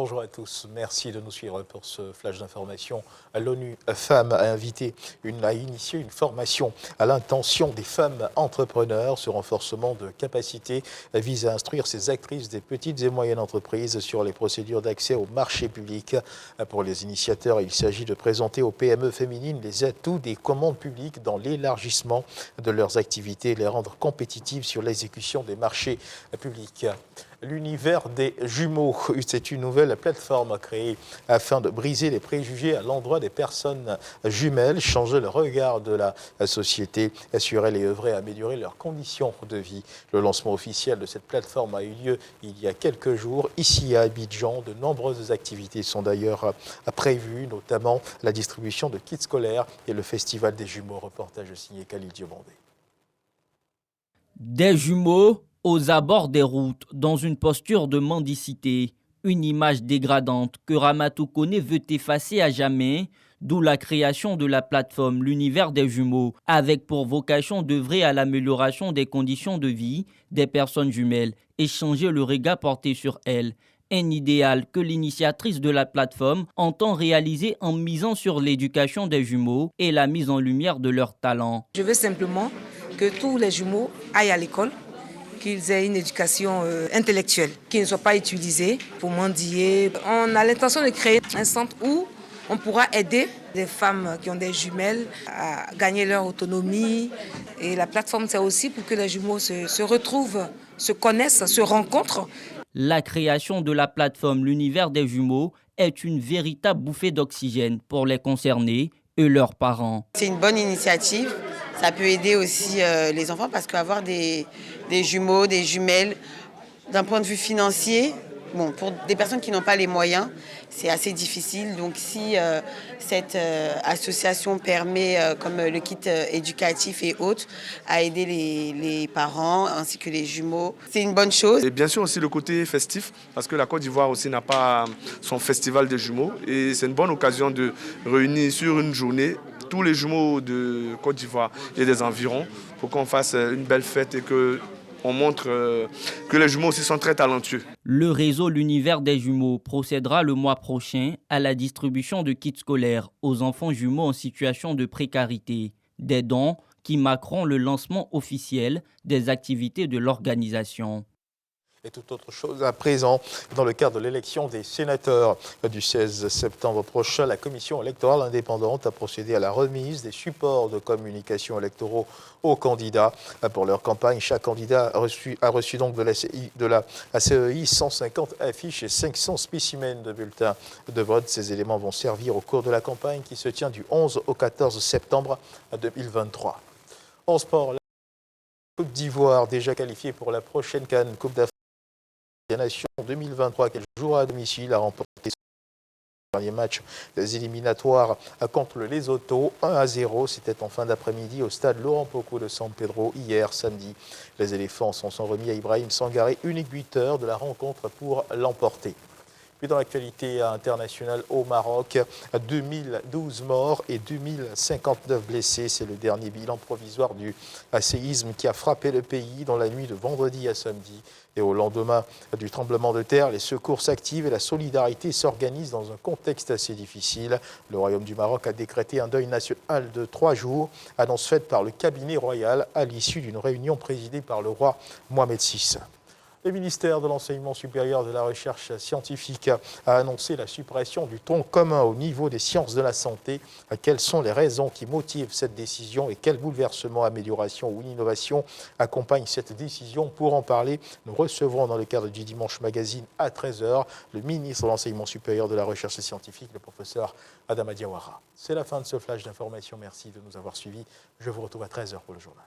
Bonjour à tous, merci de nous suivre pour ce flash d'information. L'ONU Femmes a initié une formation à l'intention des femmes entrepreneurs. Ce renforcement de capacité vise à instruire ces actrices des petites et moyennes entreprises sur les procédures d'accès au marché public. Pour les initiateurs, il s'agit de présenter aux PME féminines les atouts des commandes publiques dans l'élargissement de leurs activités et les rendre compétitives sur l'exécution des marchés publics. L'univers des jumeaux, c'est une nouvelle plateforme créée afin de briser les préjugés à l'endroit des personnes jumelles, changer le regard de la société, assurer et œuvrer à améliorer leurs conditions de vie. Le lancement officiel de cette plateforme a eu lieu il y a quelques jours, ici à Abidjan. De nombreuses activités sont d'ailleurs prévues, notamment la distribution de kits scolaires et le festival des jumeaux. Reportage signé Khalil Diomandé. Des jumeaux aux abords des routes, dans une posture de mendicité, une image dégradante que Ramatou Koné veut effacer à jamais, d'où la création de la plateforme L'Univers des jumeaux, avec pour vocation d'œuvrer à l'amélioration des conditions de vie des personnes jumelles et changer le regard porté sur elles. Un idéal que l'initiatrice de la plateforme entend réaliser en misant sur l'éducation des jumeaux et la mise en lumière de leurs talents. Je veux simplement que tous les jumeaux aillent à l'école, qu'ils aient une éducation intellectuelle, qu'ils ne soient pas utilisés pour mendier. On a l'intention de créer un centre où on pourra aider les femmes qui ont des jumelles à gagner leur autonomie. Et la plateforme, c'est aussi pour que les jumeaux se retrouvent, se connaissent, se rencontrent. La création de la plateforme L'Univers des jumeaux est une véritable bouffée d'oxygène pour les concernés et leurs parents. C'est une bonne initiative. Ça peut aider aussi les enfants parce qu'avoir des jumeaux, des jumelles, d'un point de vue financier, bon, pour des personnes qui n'ont pas les moyens, c'est assez difficile. Donc si cette association permet, comme le kit éducatif et autres, à aider les parents ainsi que les jumeaux, c'est une bonne chose. Et bien sûr aussi le côté festif, parce que la Côte d'Ivoire aussi n'a pas son festival des jumeaux. Et c'est une bonne occasion de réunir sur une journée tous les jumeaux de Côte d'Ivoire et des environs pour qu'on fasse une belle fête et qu'on montre que les jumeaux aussi sont très talentueux. Le réseau L'Univers des jumeaux procédera le mois prochain à la distribution de kits scolaires aux enfants jumeaux en situation de précarité. Des dons qui marqueront le lancement officiel des activités de l'organisation. Et toute autre chose à présent, dans le cadre de l'élection des sénateurs du 16 septembre prochain, la commission électorale indépendante a procédé à la remise des supports de communication électoraux aux candidats pour leur campagne. Chaque candidat a reçu donc de la CEI 150 affiches et 500 spécimens de bulletins de vote. Ces éléments vont servir au cours de la campagne qui se tient du 11 au 14 septembre 2023. En sport, la Côte d'Ivoire déjà qualifiée pour la prochaine CAN, Coupe d'Afrique des Nations 2023, qu'elle jouera à domicile, a remporté son dernier match des éliminatoires contre le Lesotho 1-0. C'était en fin d'après-midi au stade Laurent Pocou de San Pedro hier samedi. Les éléphants s'en sont remis à Ibrahim Sangaré, unique buteur de la rencontre pour l'emporter. Puis dans l'actualité internationale au Maroc, 2012 morts et 2059 blessés. C'est le dernier bilan provisoire du séisme qui a frappé le pays dans la nuit de vendredi à samedi. Et au lendemain du tremblement de terre, les secours s'activent et la solidarité s'organise dans un contexte assez difficile. Le Royaume du Maroc a décrété un deuil national de 3 jours, annonce faite par le cabinet royal à l'issue d'une réunion présidée par le roi Mohamed VI. Le ministère de l'Enseignement supérieur et de la Recherche scientifique a annoncé la suppression du tronc commun au niveau des sciences de la santé. Quelles sont les raisons qui motivent cette décision et quels bouleversements, améliorations ou innovations accompagnent cette décision? Pour en parler, nous recevrons dans le cadre du Dimanche Magazine à 13 h le ministre de l'Enseignement supérieur de la Recherche scientifique, le professeur Adama Diawara. C'est la fin de ce flash d'information. Merci de nous avoir suivis. Je vous retrouve à 13 h pour le journal.